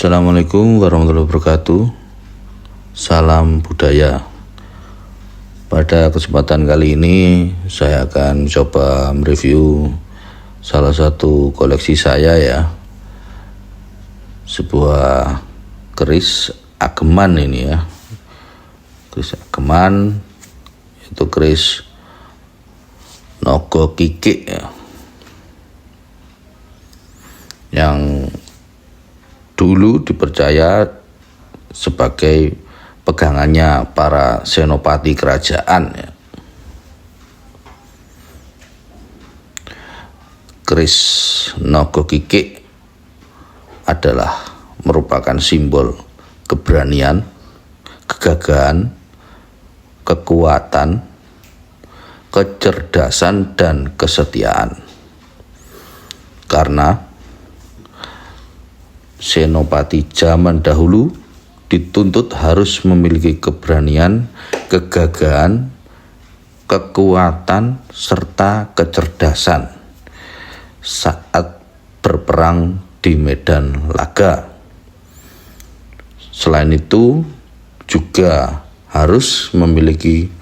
Assalamualaikum warahmatullahi wabarakatuh. Salam budaya. Pada kesempatan kali ini saya akan coba mereview salah satu koleksi saya ya. Sebuah keris ageman ini ya. Keris ageman itu keris Nogo Kikik ya. Yang dulu dipercaya sebagai pegangannya para senopati kerajaan ya. Keris Nogo Kikik adalah merupakan simbol keberanian, kegagahan, kekuatan, kecerdasan, dan kesetiaan. Karena senopati zaman dahulu dituntut harus memiliki keberanian, kegagahan, kekuatan, serta kecerdasan saat berperang di medan laga. Selain itu juga harus memiliki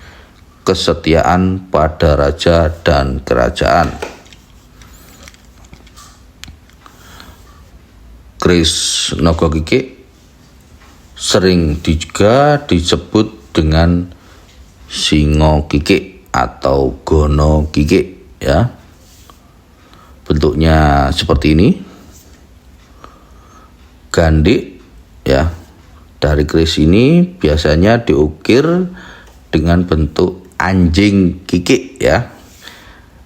kesetiaan pada raja dan kerajaan. Keris Nogo Kikik sering juga disebut dengan Singo Kikik atau Gono Kikik ya. Bentuknya seperti ini. Gandik ya. Dari keris ini biasanya diukir dengan bentuk anjing kikik ya,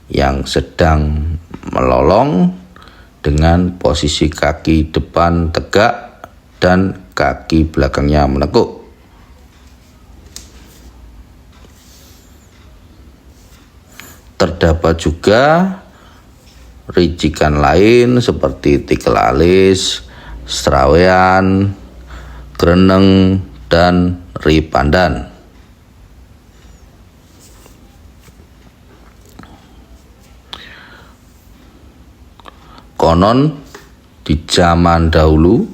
yang sedang melolong dengan posisi kaki depan tegak dan kaki belakangnya menekuk. Terdapat juga ricikan lain seperti tikel alis, serawean, greneng, dan ripandan. Konon di zaman dahulu,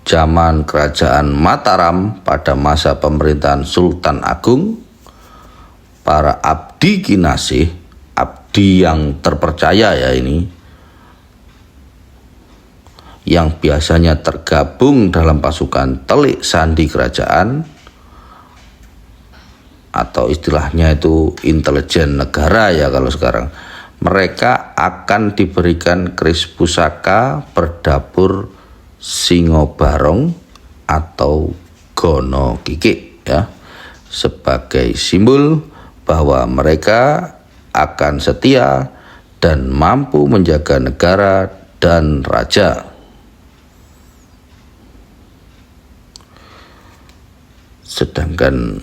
zaman kerajaan Mataram pada masa pemerintahan Sultan Agung, para abdi kinasih, abdi yang terpercaya ya ini, yang biasanya tergabung dalam pasukan telik sandi kerajaan atau istilahnya itu intelijen negara ya kalau sekarang, mereka akan diberikan keris pusaka berdapur Singo Barong atau Gono Kikik ya, sebagai simbol bahwa mereka akan setia dan mampu menjaga negara dan raja. Sedangkan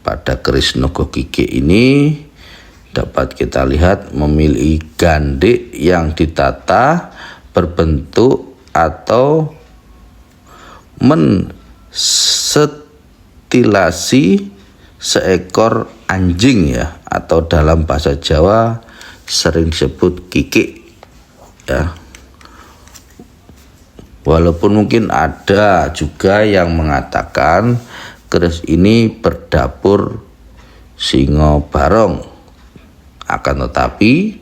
pada keris Nogo Kikik ini dapat kita lihat memiliki gandik yang ditata berbentuk atau mensetilasi seekor anjing ya, atau dalam bahasa Jawa sering disebut kikik ya. Walaupun mungkin ada juga yang mengatakan keris ini berdapur Singo Barong, akan tetapi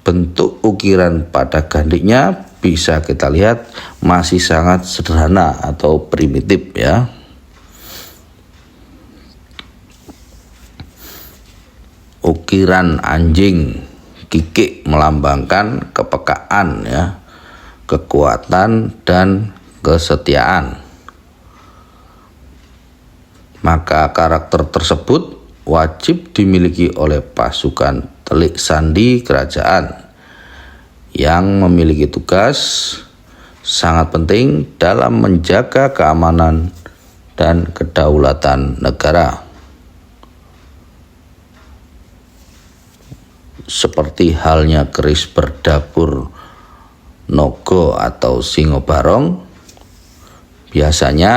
bentuk ukiran pada gandiknya bisa kita lihat masih sangat sederhana atau primitif ya. Ukiran anjing kikik melambangkan kepekaan ya, kekuatan, dan kesetiaan. Maka karakter tersebut wajib dimiliki oleh pasukan telik sandi kerajaan yang memiliki tugas sangat penting dalam menjaga keamanan dan kedaulatan negara. Seperti halnya keris berdapur Nogo atau Singo Barong, biasanya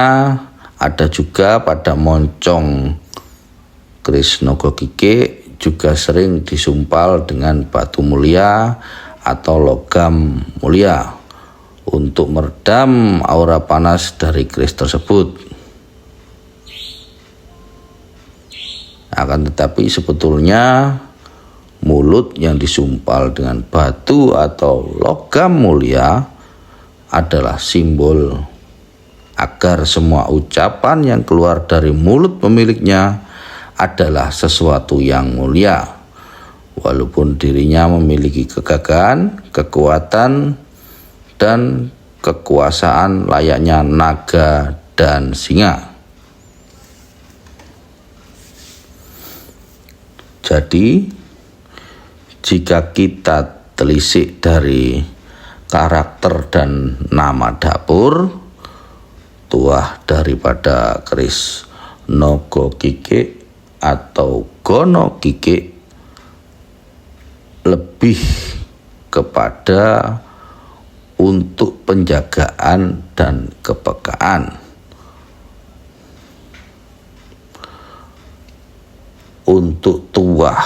ada juga pada moncong keris Nogo Kikik juga sering disumpal dengan batu mulia atau logam mulia untuk meredam aura panas dari keris tersebut. Akan tetapi sebetulnya mulut yang disumpal dengan batu atau logam mulia adalah simbol agar semua ucapan yang keluar dari mulut pemiliknya adalah sesuatu yang mulia, walaupun dirinya memiliki kegagahan, kekuatan, dan kekuasaan layaknya naga dan singa. Jadi, jika kita telisik dari karakter dan nama dapur, tuah daripada keris Nogo Kikik atau Gono Kikik lebih kepada untuk penjagaan dan kepekaan. Untuk tuah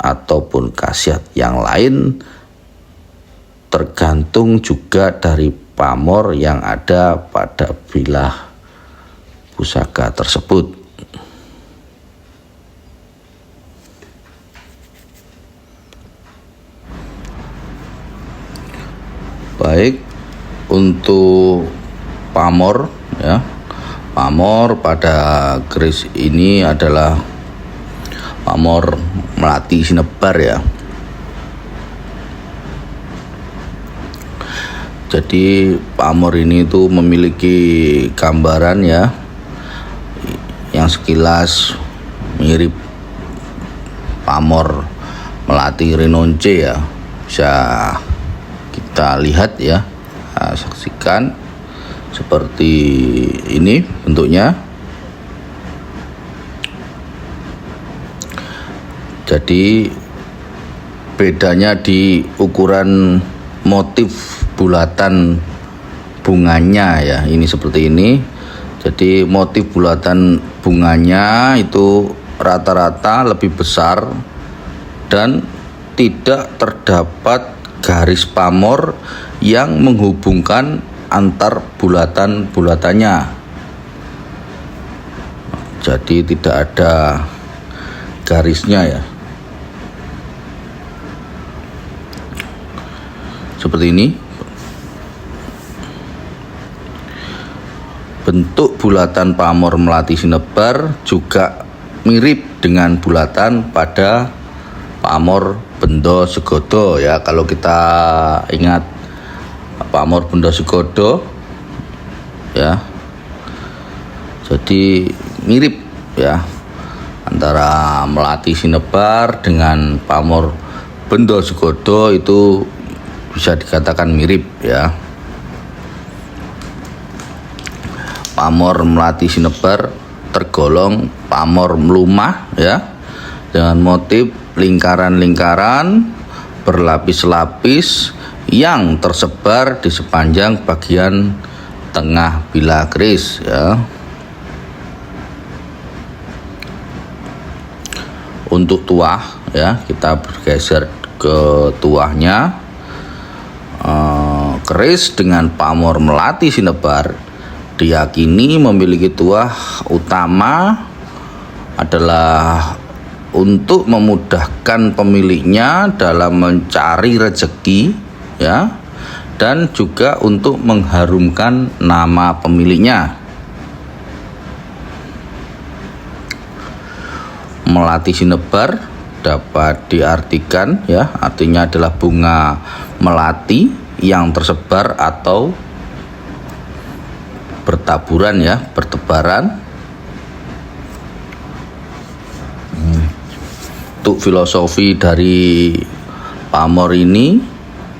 ataupun khasiat yang lain tergantung juga dari pamor yang ada pada bilah pusaka tersebut. Baik, untuk pamor ya. Pamor pada keris ini adalah pamor melati sinebar ya. Jadi pamor ini itu memiliki gambaran ya yang sekilas mirip pamor melati Rinonce ya. Bisa kita lihat ya, saksikan seperti ini bentuknya. Jadi bedanya di ukuran motif bulatan bunganya ya, ini seperti ini. Jadi motif bulatan bunganya itu rata-rata lebih besar dan tidak terdapat garis pamor yang menghubungkan antar bulatan-bulatannya. Jadi tidak ada garisnya ya. Seperti ini. Bentuk bulatan pamor melati sinebar juga mirip dengan bulatan pada pamor Bendo Segodo ya. Kalau kita ingat pamor Bendo Segodo ya, jadi mirip ya antara melati sinebar dengan pamor Bendo Segodo, itu bisa dikatakan mirip ya. Pamor melati sinebar tergolong pamor melumah ya, dengan motif lingkaran-lingkaran berlapis-lapis yang tersebar di sepanjang bagian tengah bilah keris ya. Untuk tuah ya, kita bergeser ke tuahnya. Keris dengan pamor melati sinebar diyakini memiliki tuah utama adalah untuk memudahkan pemiliknya dalam mencari rezeki ya, dan juga untuk mengharumkan nama pemiliknya. Melati sinebar dapat diartikan ya, artinya adalah bunga melati yang tersebar atau bertaburan ya, bertebaran. Untuk filosofi dari pamor ini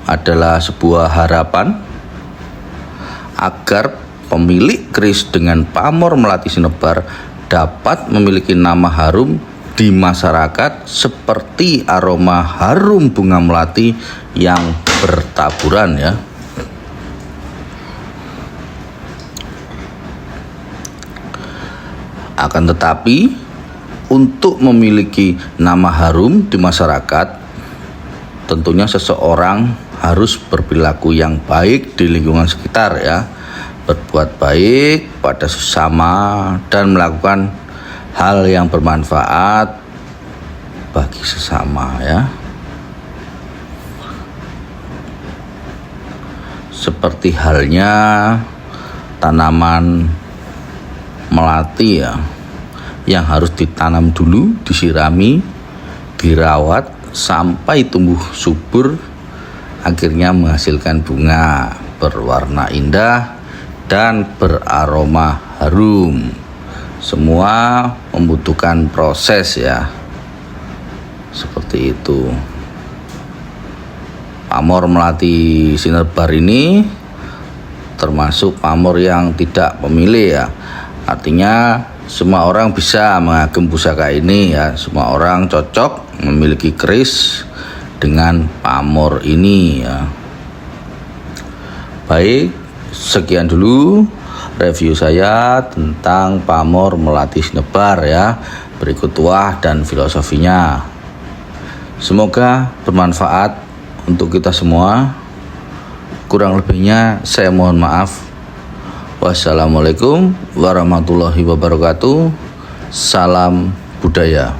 adalah sebuah harapan agar pemilik keris dengan pamor melati sinebar dapat memiliki nama harum di masyarakat seperti aroma harum bunga melati yang bertaburan ya. Akan tetapi untuk memiliki nama harum di masyarakat, tentunya seseorang harus berperilaku yang baik di lingkungan sekitar ya, berbuat baik pada sesama dan melakukan hal yang bermanfaat bagi sesama ya. Seperti halnya tanaman melati ya, yang harus ditanam dulu, disirami, dirawat sampai tumbuh subur, akhirnya menghasilkan bunga berwarna indah dan beraroma harum. Semua membutuhkan proses ya, seperti itu. Pamor melati sinebar ini termasuk pamor yang tidak pemilih ya. Artinya semua orang bisa mengagem pusaka ini ya. Semua orang cocok memiliki keris dengan pamor ini ya. Baik, sekian dulu review saya tentang pamor melati sinebar ya. Berikut tuah dan filosofinya. Semoga bermanfaat untuk kita semua. Kurang lebihnya saya mohon maaf. Wassalamualaikum warahmatullahi wabarakatuh. Salam budaya.